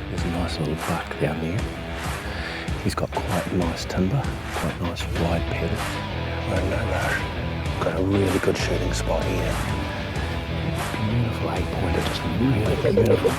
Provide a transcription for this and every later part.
There's a nice little buck down there. He's got quite nice timber, quite nice wide pedals. We're in no rush. Got a really good shooting spot here. Beautiful 8-pointer, just really beautiful.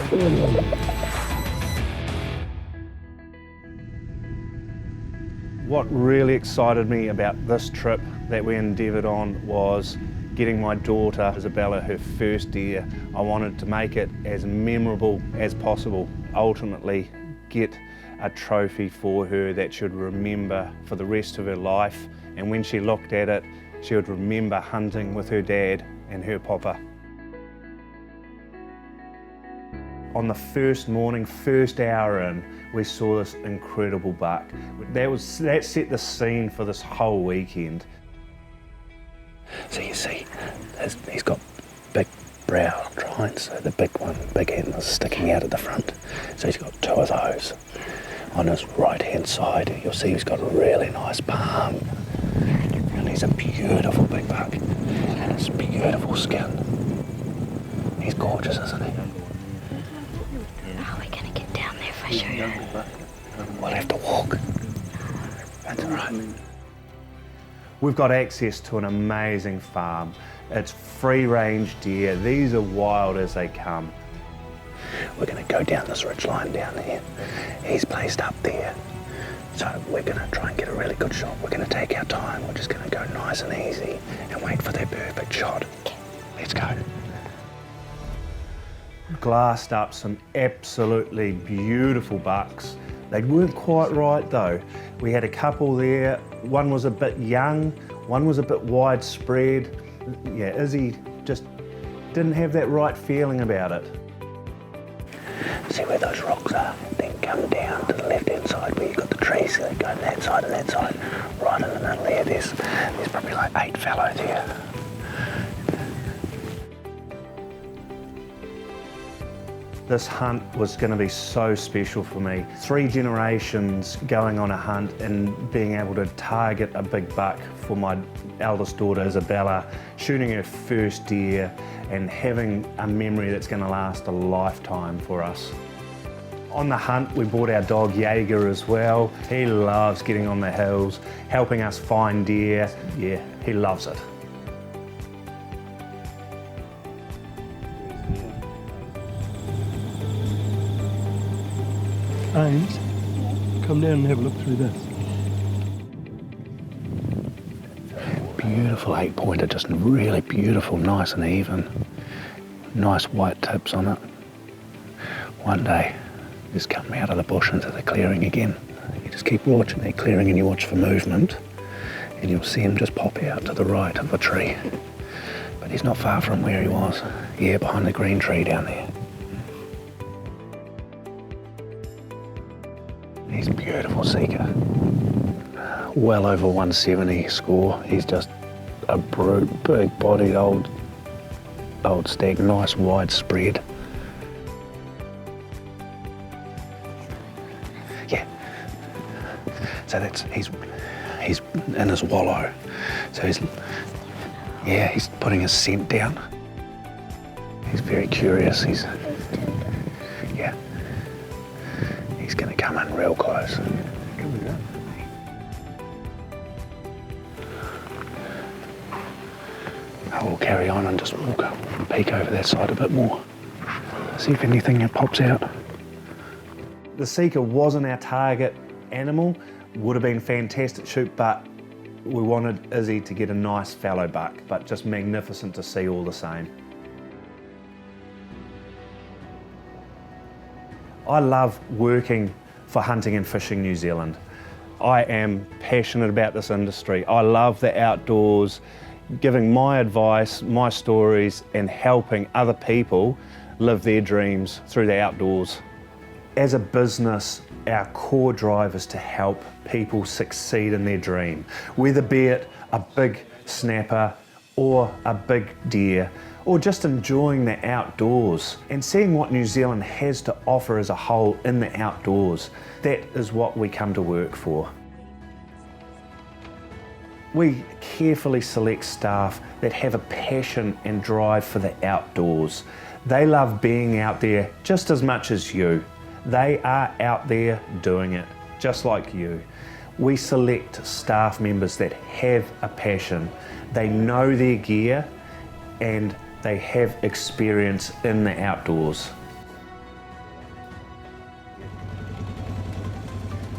What really excited me about this trip that we endeavoured on was getting my daughter Isabella her first deer. I wanted to make it as memorable as possible. Ultimately, get a trophy for her that she would remember for the rest of her life, and when she looked at it, she would remember hunting with her dad and her papa. On the first morning, first hour in, we saw this incredible buck. That set the scene for this whole weekend. So you see, he's got big brow tines, so the big antlers sticking out at the front. So he's got two of those. On his right-hand side, you'll see he's got a really nice palm. And he's a beautiful big buck. And it's beautiful skin. He's gorgeous, isn't he? How are we going to get down there for sure? We'll have to walk. That's all right. We've got access to an amazing farm. It's free-range deer. These are wild as they come. We're going to go down this ridge line down here. He's placed up there. So we're going to try and get a really good shot. We're going to take our time. We're just going to go nice and easy and wait for that perfect shot. Let's go. Glassed up some absolutely beautiful bucks. They weren't quite right though. We had a couple there. One was a bit young, one was a bit widespread. Yeah, Issy just didn't have that right feeling about it. See where those rocks are? Then come down to the left-hand side where you've got the trees that go that side and that side. Right in the middle there, there's probably like 8 fallow there. This hunt was going to be so special for me. 3 generations going on a hunt and being able to target a big buck for my eldest daughter Isabella, shooting her first deer and having a memory that's going to last a lifetime for us. On the hunt, we brought our dog Jaeger as well. He loves getting on the hills, helping us find deer. Yeah, he loves it. Ames, come down and have a look through this. Beautiful 8-pointer, just really beautiful, nice and even. Nice white tips on it. One day, just come out of the bush into the clearing again. You just keep watching that clearing and you watch for movement, and you'll see him just pop out to the right of a tree. But he's not far from where he was. Yeah, behind the green tree down there. He's a beautiful seeker. Well over 170 score. He's just a brute, big-bodied old stag, nice wide spread. Yeah. So he's in his wallow. So he's putting his scent down. He's very curious. He's going to come in real close. I will carry on and just walk up and peek over that side a bit more. See if anything pops out. The seeker wasn't our target animal. Would have been fantastic shoot, but we wanted Issy to get a nice fallow buck, but just magnificent to see all the same. I love working for Hunting and Fishing New Zealand. I am passionate about this industry. I love the outdoors, giving my advice, my stories, and helping other people live their dreams through the outdoors. As a business, our core drive is to help people succeed in their dream, whether be it a big snapper or a big deer, or just enjoying the outdoors and seeing what New Zealand has to offer as a whole in the outdoors. That is what we come to work for. We carefully select staff that have a passion and drive for the outdoors. They love being out there just as much as you. They are out there doing it, just like you. We select staff members that have a passion. They know their gear and they have experience in the outdoors.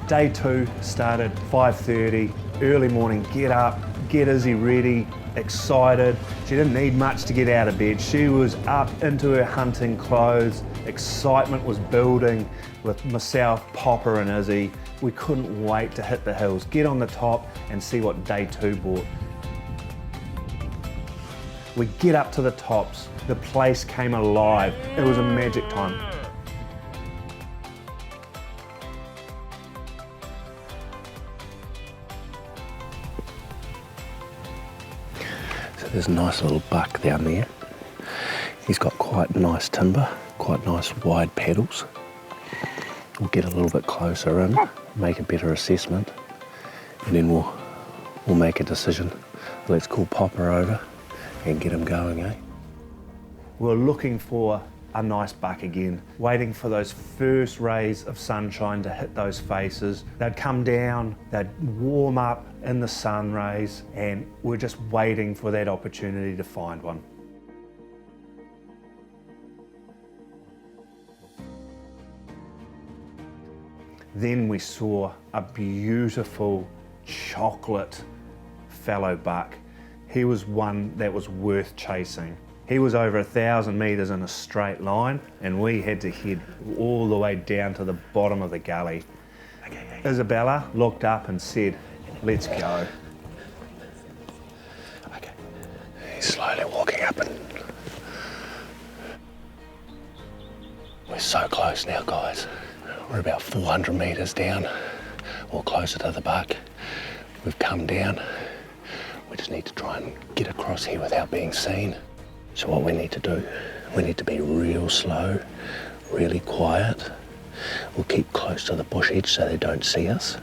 Day 2 started 5:30, early morning, get up, get Issy ready, excited. She didn't need much to get out of bed. She was up into her hunting clothes. Excitement was building with myself, Popper and Issy. We couldn't wait to hit the hills, get on the top and see what day 2 brought. We get up to the tops, the place came alive. It was a magic time. So there's a nice little buck down there. He's got quite nice timber, quite nice wide pedals. We'll get a little bit closer in, make a better assessment, and then we'll make a decision. Let's call Popper over and get him going, eh? We're looking for a nice buck again, waiting for those first rays of sunshine to hit those faces. They'd come down, they'd warm up in the sun rays, and we're just waiting for that opportunity to find one. Then we saw a beautiful chocolate fallow buck. He was one that was worth chasing. He was over 1,000 metres in a straight line, and we had to head all the way down to the bottom of the gully. Isabella looked up and said, "Let's go." Okay. He's slowly walking up and we're so close now, guys. We're about 400 metres down, or closer to the buck. We've come down. We just need to try and get across here without being seen. So what we need to do, we need to be real slow, really quiet. We'll keep close to the bush edge so they don't see us.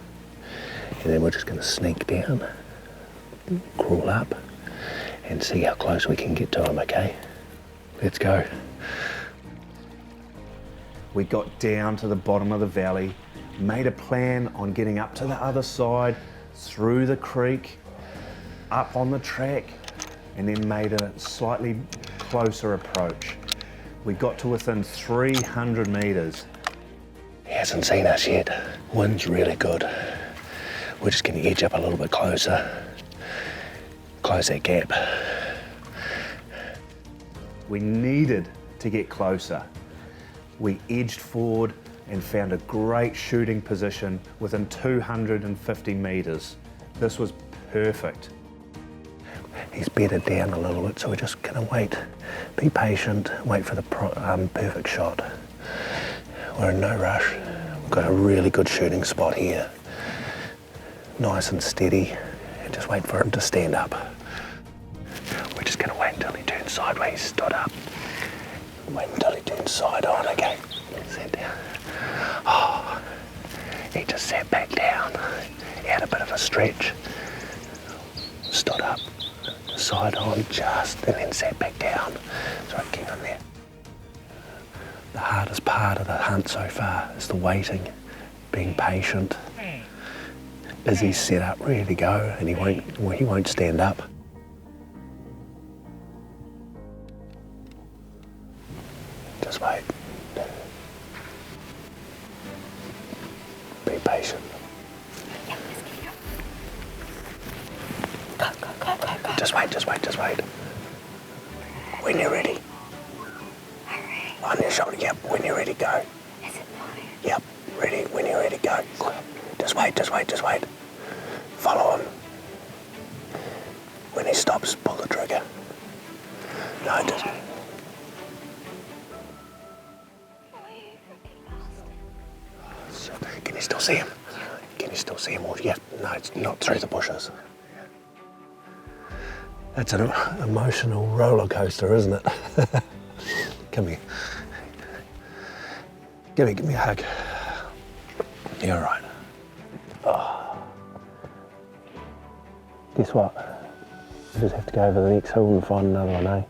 And then we're just going to sneak down, crawl up, and see how close we can get to them, okay? Let's go. We got down to the bottom of the valley, made a plan on getting up to the other side, through the creek, up on the track, and then made a slightly closer approach. We got to within 300 metres. He hasn't seen us yet. Wind's really good. We're just going to edge up a little bit closer, close that gap. We needed to get closer. We edged forward and found a great shooting position within 250 metres. This was perfect. He's bedded down a little bit, so we're just going to wait. Be patient, wait for the perfect shot. We're in no rush. We've got a really good shooting spot here. Nice and steady, and just wait for him to stand up. We're just going to wait until he turns sideways, stood up. Wait until he turns side on, okay? Sit down. Oh, he just sat back down. He had a bit of a stretch. Stood up, side on just, and then sat back down. So keep him there. The hardest part of the hunt so far is the waiting, being patient. Izzy's set up, ready to go, and he won't stand up. Just wait. Be patient. Go. Just wait. When you're ready. On your shoulder, yep. When you're ready, go. Is it mine? Yep. Ready. When you're ready, go. Just wait. Follow him. When he stops, pull the trigger. No, just... Can you still see him? Or no, it's not through the bushes. That's an emotional roller coaster, isn't it? Come here. Give me a hug. You're all right. Oh. Guess what? We just have to go over the next hill and find another one, eh?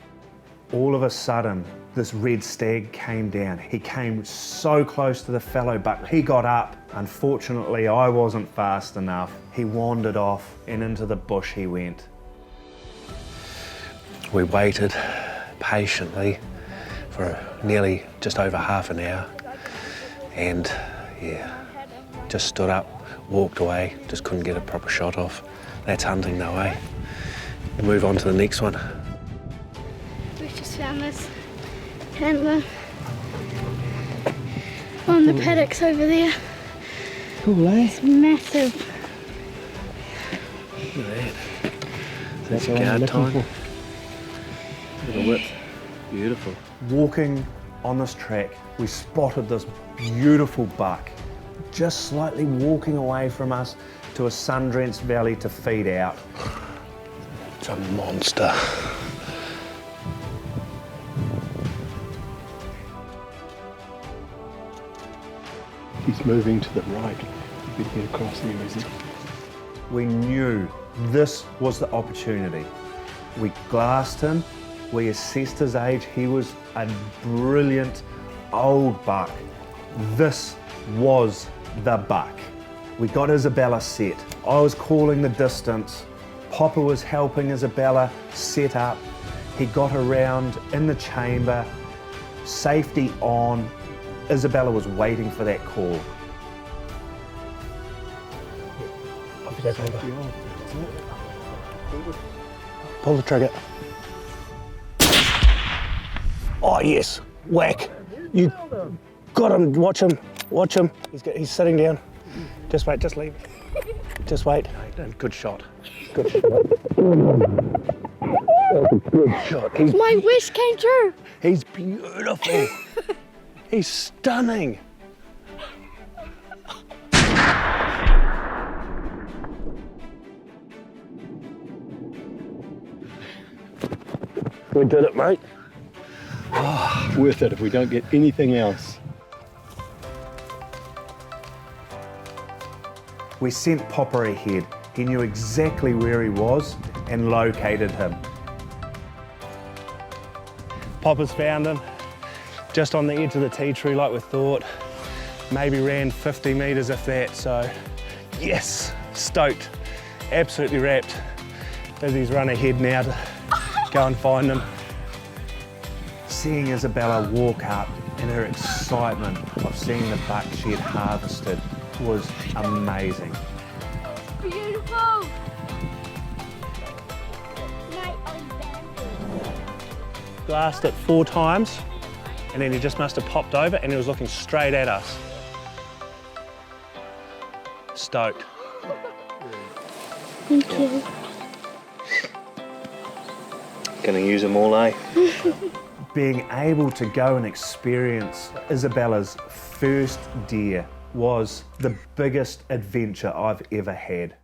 All of a sudden, this red stag came down. He came so close to the fallow buck. He got up. Unfortunately, I wasn't fast enough. He wandered off and into the bush he went. We waited patiently for nearly just over half an hour, and yeah, just stood up, walked away, just couldn't get a proper shot off. That's hunting though, eh? We'll move on to the next one. We just found this antler on the paddocks over there. Cool, eh? It's massive. Look at that. That's what a I'm guard looking time. for. Look at the width. Beautiful. Walking on this track, we spotted this beautiful buck just slightly walking away from us to a sun-drenched valley to feed out. It's a monster. He's moving to the right. You better get across there, is he? We knew this was the opportunity. We glassed him, we assessed his age. He was a brilliant old buck. This was the buck. We got Isabella set. I was calling the distance. Popper was helping Isabella set up. He got around in the chamber, safety on. Isabella was waiting for that call. Pull the trigger. Oh yes, whack. You got him, watch him, watch him. He's sitting down. Just wait, just leave. Just wait. Good shot. Good shot. Good shot. My wish came true. He's beautiful. He's stunning. We did it, mate. Worth it if we don't get anything else. We sent Popper ahead. He knew exactly where he was and located him. Popper's found him, just on the edge of the tea tree like we thought. Maybe ran 50 metres if that, so yes, stoked, absolutely wrapped. Izzy's run ahead now to go and find him. Seeing Isabella walk up and her excitement of seeing the buck she had harvested was amazing. Beautiful. Glassed it 4 times and then he just must have popped over and he was looking straight at us. Stoked. Thank you. Gonna use them all, eh? Being able to go and experience Isabella's first deer was the biggest adventure I've ever had.